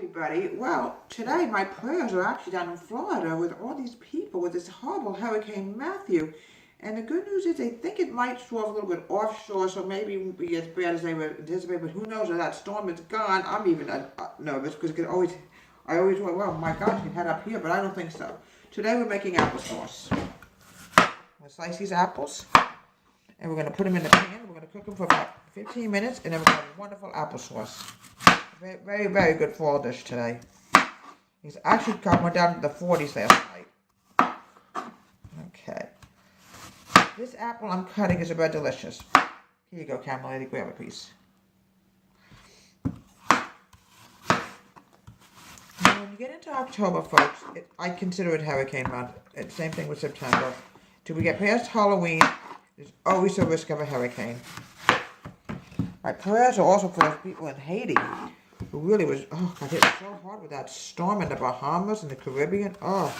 everybody. Well, today my prayers are actually down in Florida with all these people with this horrible Hurricane Matthew. And the good news is they think it might show off a little bit offshore, so maybe it won't be as bad as they were anticipating. But who knows if that storm is gone? I'm even nervous because I always went, well, my gosh, it can head up here, but I don't think so. Today we're making applesauce. We'll slice these apples, and we're going to put them in the pan. We're going to cook them for about 15 minutes, and then we're going to have wonderful applesauce. Very, very, very good fall dish today. He's actually went down to the 40s last night. Okay. This apple I'm cutting is about delicious. Here you go, Camel Lady, grab a piece. Now, when you get into October, folks, I consider it hurricane month. It's the same thing with September. Till we get past Halloween, there's always a risk of a hurricane. My prayers are also for those people in Haiti who really was, oh God, hit so hard with that storm in the Bahamas and the Caribbean. Oh,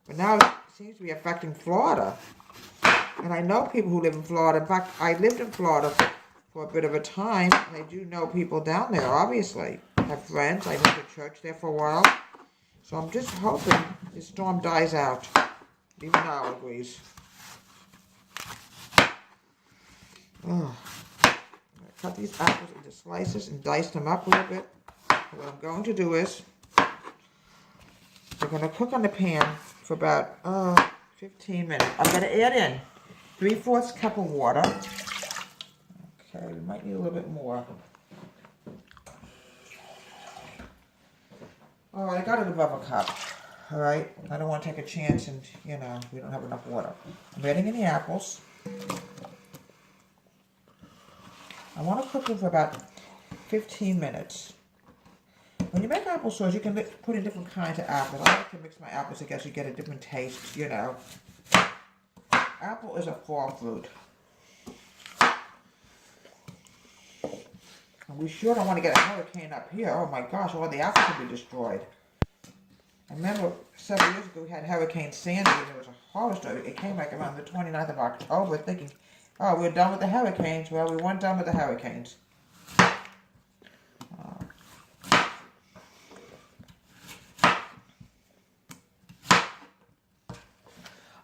but now it seems to be affecting Florida. And I know people who live in Florida. In fact, I lived in Florida for a bit of a time, and I do know people down there, obviously. I have friends. I went to church there for a while. So I'm just hoping this storm dies out. Even now agrees. Oh. Cut these apples into slices and dice them up a little bit. And what I'm going to do is, we're going to cook on the pan for about 15 minutes. I'm going to add in 3/4 cup of water. Okay, we might need a little bit more. All right, I got it above a cup. All right, I don't want to take a chance and, we don't have enough water. I'm adding in the apples. I want to cook them for about 15 minutes. When you make applesauce, you can put in different kinds of apples. I like to mix my apples together so you get a different taste, Apple is a fall fruit. And we sure don't want to get a hurricane up here. Oh my gosh, all the apples will be destroyed. I remember several years ago we had Hurricane Sandy and there was a horror story. It came like around the 29th of October thinking, oh, we're done with the hurricanes. Well, we weren't done with the hurricanes.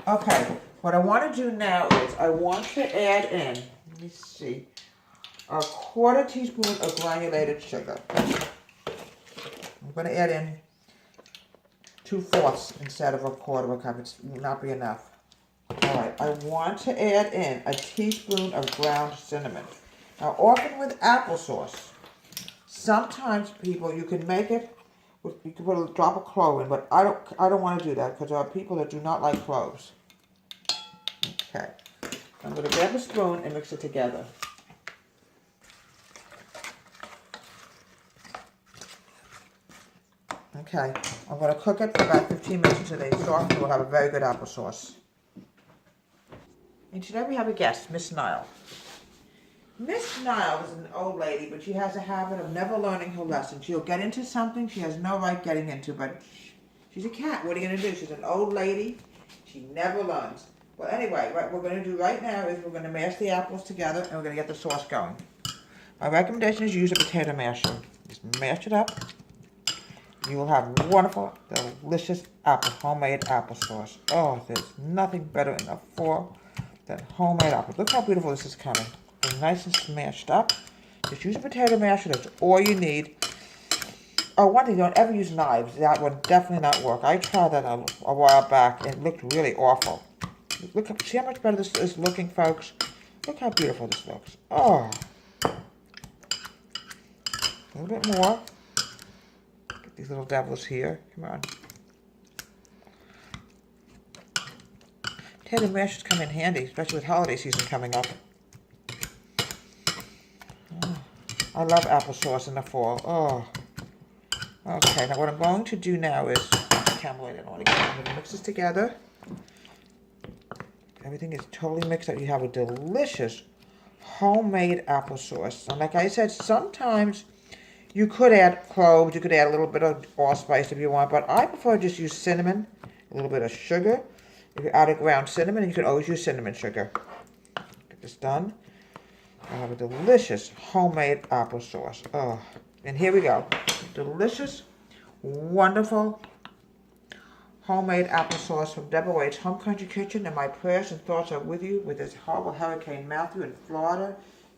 Okay, what I want to do now is I want to add in, let me see, a 1/4 teaspoon of granulated sugar. I'm going to add in 2/4 instead of 1/4 cup. It will not be enough. Alright, I want to add in a teaspoon of ground cinnamon. Now, often with applesauce, sometimes people, you can make it, you can put a drop of clove in, but I don't want to do that because there are people that do not like cloves. Okay, I'm going to grab a spoon and mix it together. Okay, I'm going to cook it for about 15 minutes until they soft and we'll have a very good applesauce. And today we have a guest, Miss Nile. Miss Nile is an old lady, but she has a habit of never learning her lesson. She'll get into something she has no right getting into, but she's a cat. What are you going to do? She's an old lady. She never learns. Well, anyway, what we're going to do right now is we're going to mash the apples together and we're going to get the sauce going. My recommendation is use a potato masher. Just mash it up. You will have wonderful, delicious homemade applesauce. Oh, there's nothing better in the fall than homemade apples. Look how beautiful this is coming. It's nice and smashed up. Just use a potato masher. That's all you need. Oh, one thing, don't ever use knives. That would definitely not work. I tried that a while back and it looked really awful. See how much better this is looking, folks? Look how beautiful this looks. Oh. A little bit more. Get these little devils here. Come on. Potato mashers come in handy, especially with holiday season coming up. Oh, I love applesauce in the fall. Oh. Okay, now what I'm going to do now is, I'm going to mix this together. Everything is totally mixed up. You have a delicious homemade applesauce. And like I said, sometimes you could add cloves, you could add a little bit of allspice if you want, but I prefer just use cinnamon, a little bit of sugar. If you're out of ground cinnamon, you can always use cinnamon sugar. Get this done. I have a delicious homemade applesauce. Oh, and here we go. Delicious wonderful homemade applesauce from Deborah Waite's Home Country Kitchen, and my prayers and thoughts are with you with this horrible Hurricane Matthew in Florida,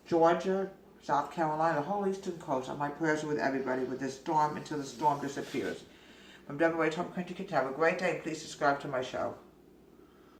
Georgia, South Carolina, the whole eastern coast. And my prayers are with everybody with this storm until the storm disappears. From Deborah Waite's Home Country Kitchen, have a great day and please subscribe to my show.